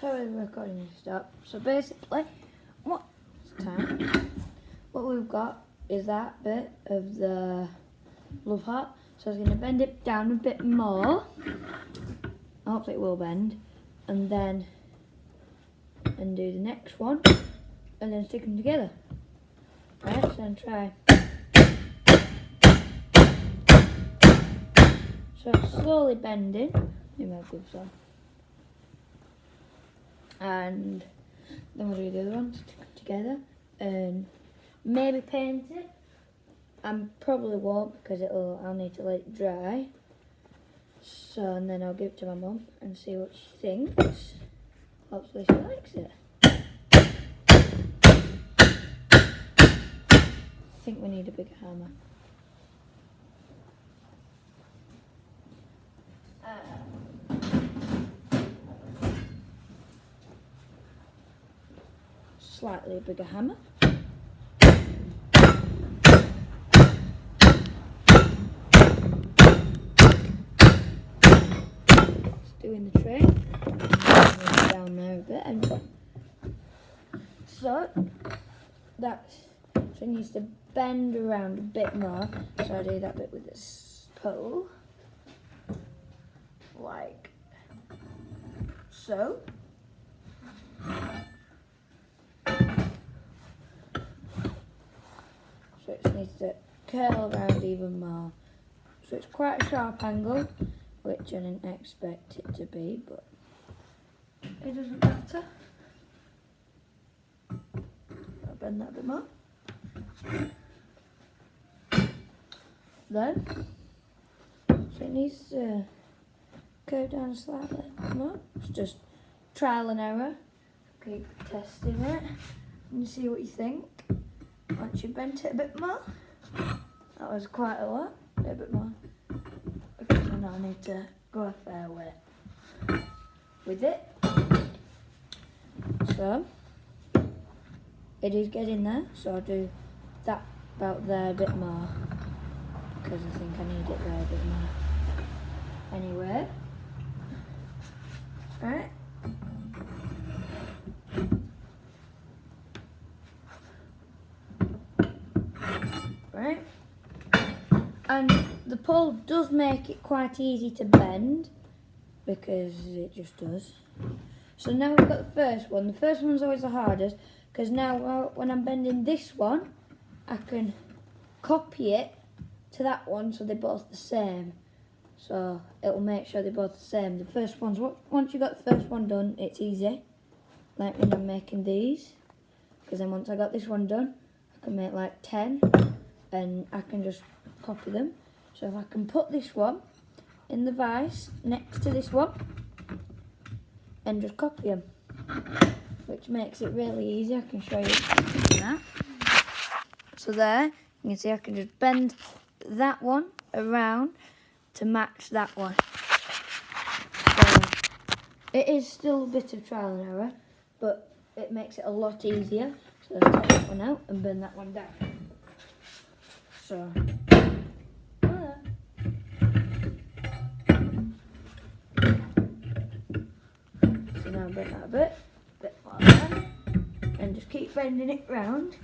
Sorry, the recording is stopped. So basically, what we've got is that bit of the love heart. So I was going to bend it down a bit more. Hopefully it will bend. And then do the next one. And then stick them together. Right, so then try. So it's slowly bending. Maybe my gloves on. And then we'll do the other one, stick them together. And maybe paint it. I probably won't because I'll need to let it dry. So, and then I'll give it to my mum and see what she thinks. Hopefully she likes it. I think we need a bigger hammer. Slightly bigger hammer. Doing the tray down there a bit, and so it needs to bend around a bit more. So I do that bit with this pole, like so. So it needs to curl around even more. So it's quite a sharp angle, which I didn't expect it to be, but it doesn't matter. I'll bend that a bit more. Then, so it needs to go down slightly more. It's just trial and error. Keep testing it and see what you think. Once you bent it a bit more, that was quite a lot, a bit more. Because I know I need to go a fair way with it. So, it is getting there, so I'll do that about there a bit more. Because I think I need it there a bit more. Anyway. Alright. Right. And the pole does make it quite easy to bend, because it just does. So now we've got the first one. The first one's always the hardest, because now when I'm bending this one, I can copy it to that one so they're both the same. So it'll make sure they're both the same. The first one's, once you've got the first one done, it's easy. Like when I'm making these. Because then once I got this one done, I can make like 10. And I can just copy them. So if I can put this one in the vise next to this one and just copy them, which makes it really easy. I can show you that. So there, you can see I can just bend that one around to match that one. So it is still a bit of trial and error, but it makes it a lot easier. So let's take that one out and bend that one down. So now bend that a bit more there, and just keep bending it round.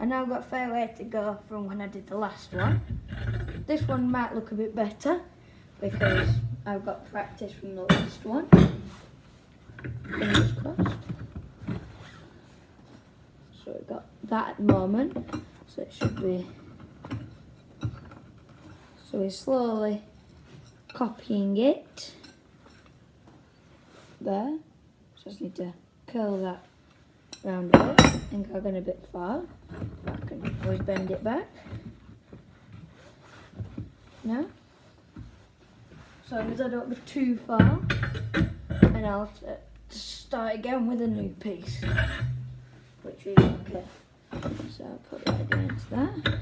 And now I've got a fair way to go from when I did the last one. This one might look a bit better because I've got practice from the last one. Fingers crossed. So we've got that at the moment, so it should be. So we're slowly copying it there. So I just need to curl that round a bit. I think I've gone a bit far. I can always bend it back. No. So as I don't go too far, and I'll start again with a new piece, which is okay. So I'll put that against that.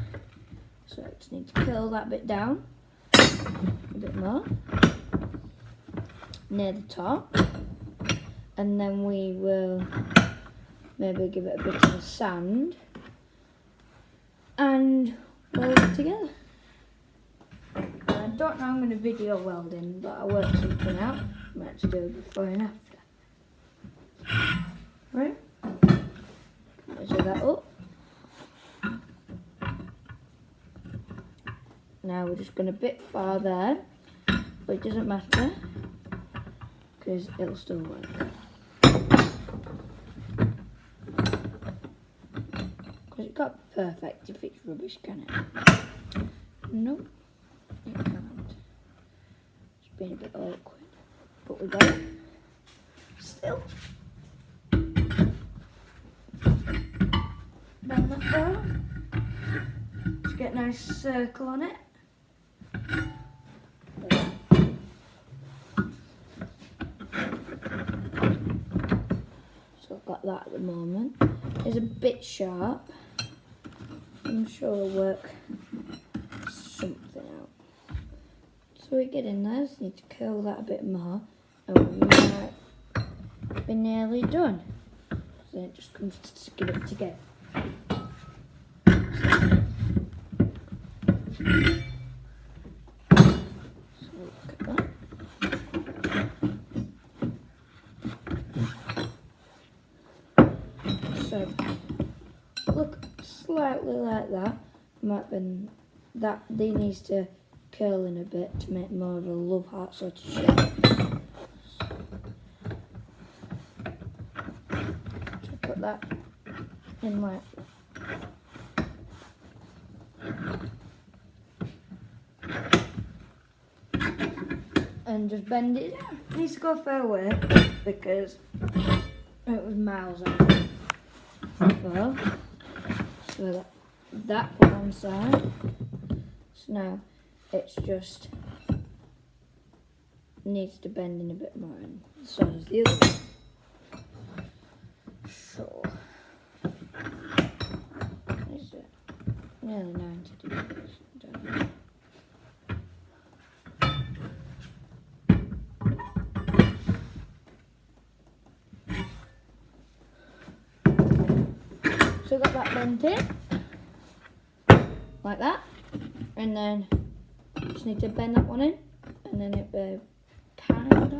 So I just need to curl that bit down a bit more near the top, and then we will maybe give it a bit of a sand and weld it together. I don't know I'm going to video welding, but I worked something out. I might have to do it before and after. Right? Measure that up. Now we're just going a bit far there, but it doesn't matter because it'll still work. Because it can't be perfect if it's rubbish, can it? Nope, it can't. It's been a bit awkward, but we got it. Still. Down that far. Just get a nice circle on it. So I've got that at the moment. It's a bit sharp. I'm sure it'll work something out. So we get in there, just need to curl that a bit more, and we might be nearly done. So then it just comes to sticking it together. So look at that. So look slightly like that. Might be that they needs to curl in a bit to make more of a love heart sort of shape. So put that in like and just bend it down. It needs to go far away because it was miles off. So that for one side. So now it's just needs to bend in a bit more, and so does the other one. So is it nearly 90 degrees? Don't know. So got that bent in, like that, and then just need to bend that one in, and then it kind of.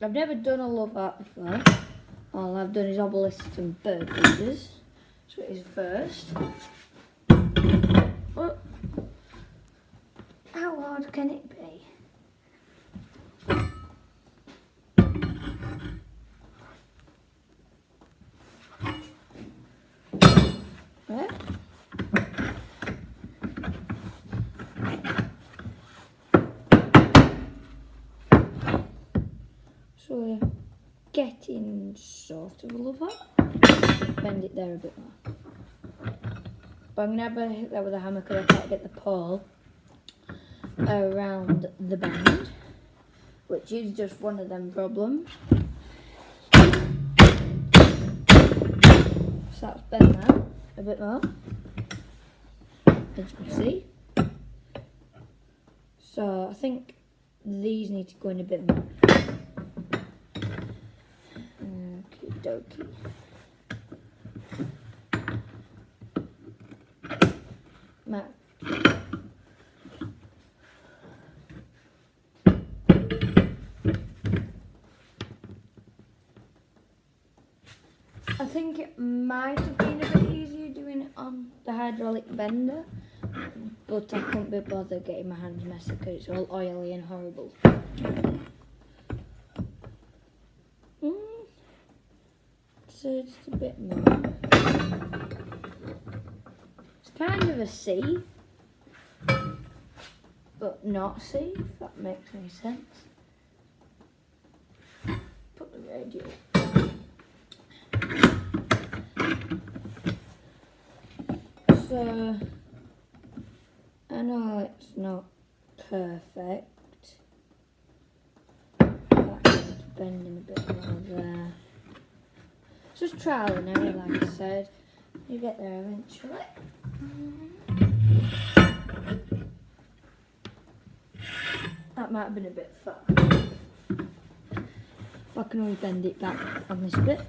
I've never done a love art before. All I've done is obelisks and bird feeders, so it is first. But how hard can it be? Yeah. So we're getting sort of a love heart. Bend it there a bit more. But I'm going to have a hit that with a hammer because I can't get the pole around the bend, which is just one of them problems. So that's bent now a bit more, as you can see. So I think these need to go in a bit more. Okie dokie. Matt. I think it might have been a bit easier doing it on the hydraulic bender, but I couldn't be bothered getting my hands messy because it's all oily and horrible. So just a bit more. It's kind of a C, but not C, if that makes any sense. Put the radio. So I know it's not perfect. That needs bending a bit more there. It's just trial and error, like I said. You get there eventually. That might have been a bit far. I can always bend it back on this bit.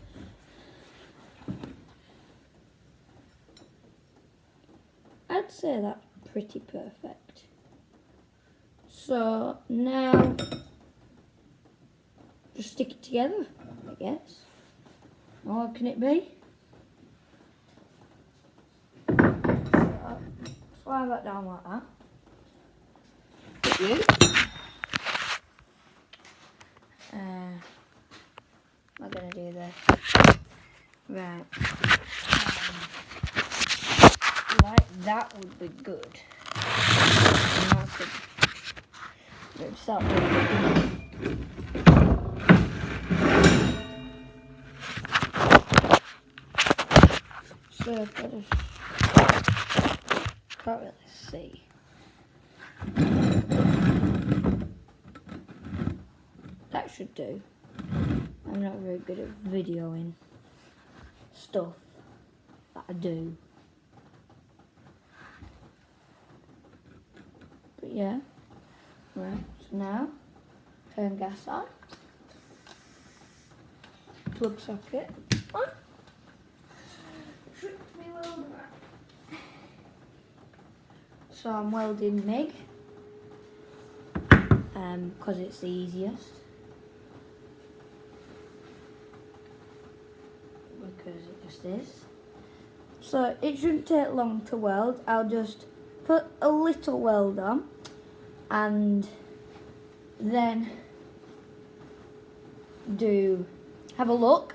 I'd say that's pretty perfect. So now, just just stick it together, I guess. Or can it be? Slide that down like that. Put you. I'm gonna do this. Right. Like that would be good. And that's good. Let's start with so if I just can't really see. That should do. I'm not very good at videoing stuff that I do. But yeah. Right, so now turn gas on. Plug socket on. Tricked me welder. So I'm welding MIG because it's the easiest. Because it just is. So it shouldn't take long to weld. I'll just put a little weld on and then have a look,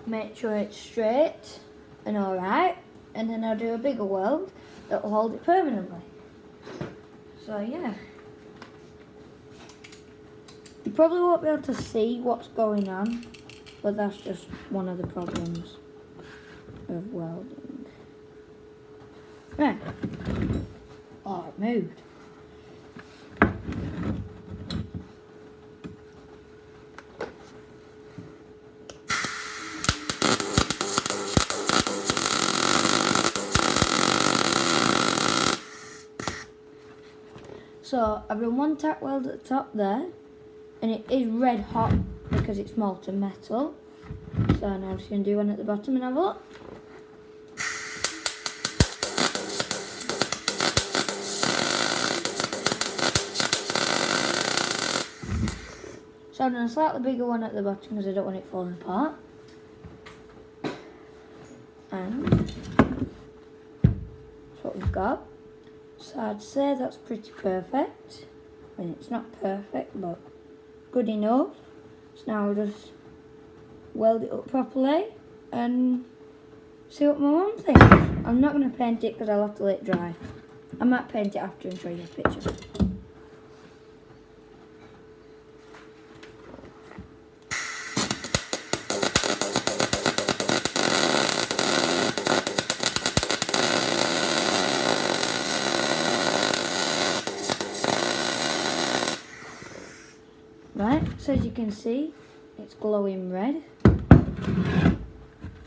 make sure it's straight and alright, and then I'll do a bigger weld that'll hold it permanently. So yeah. You probably won't be able to see what's going on, but that's just one of the problems of welding. Right. Oh, it moved. So I've done one tack weld at the top there, and it is red hot because it's molten metal. So now I'm just going to do one at the bottom and have a look. So I'm going to slightly bigger one at the bottom because I don't want it falling apart. And that's what we've got. So I'd say that's pretty perfect. I mean, it's not perfect, but good enough. So now I'll just weld it up properly and see what my mum thinks. I'm not going to paint it because I'll have to let it dry. I might paint it after and show you a picture. Right, so as you can see, it's glowing red. So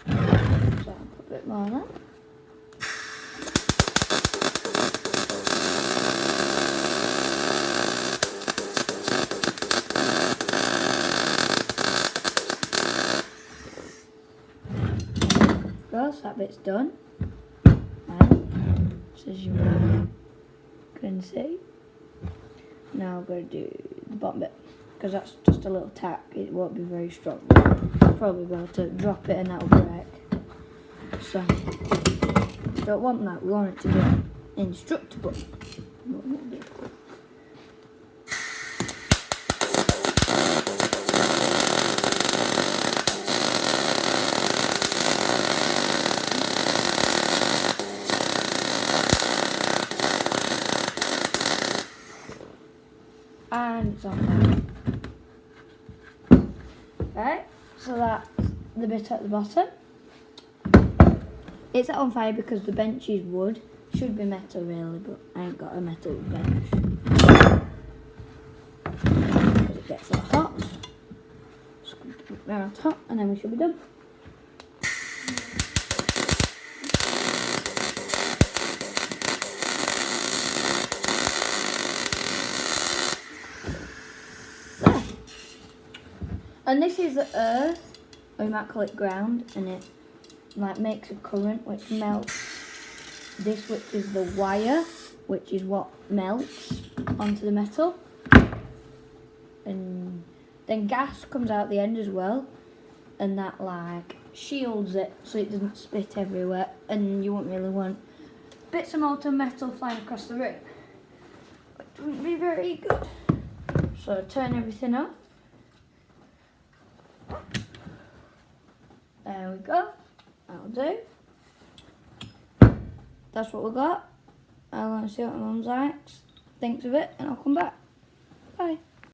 I'll put a bit more on that. So that bit's done. And so as you can see, now I'm going to do the bottom bit. Because that's just a little tack, it won't be very strong. I'll probably be able to drop it and that'll break. So, don't want that, we want it to be indestructible. And it's on fire. Right, so that's the bit at the bottom. It's on fire because the bench is wood. Should be metal really, but I ain't got a metal bench. Because it gets that hot. Just going to put it on top and then we should be done. And this is the earth, or you might call it ground, and it like makes a current which melts this, which is the wire, which is what melts onto the metal. And Then gas comes out the end as well, and that like shields it so it doesn't spit everywhere, and you won't really want bits of molten metal flying across the room, which wouldn't be very good. So turn everything off. There we go. That'll do. That's what we got. I'll go and see what my mum thinks of it, and I'll come back. Bye.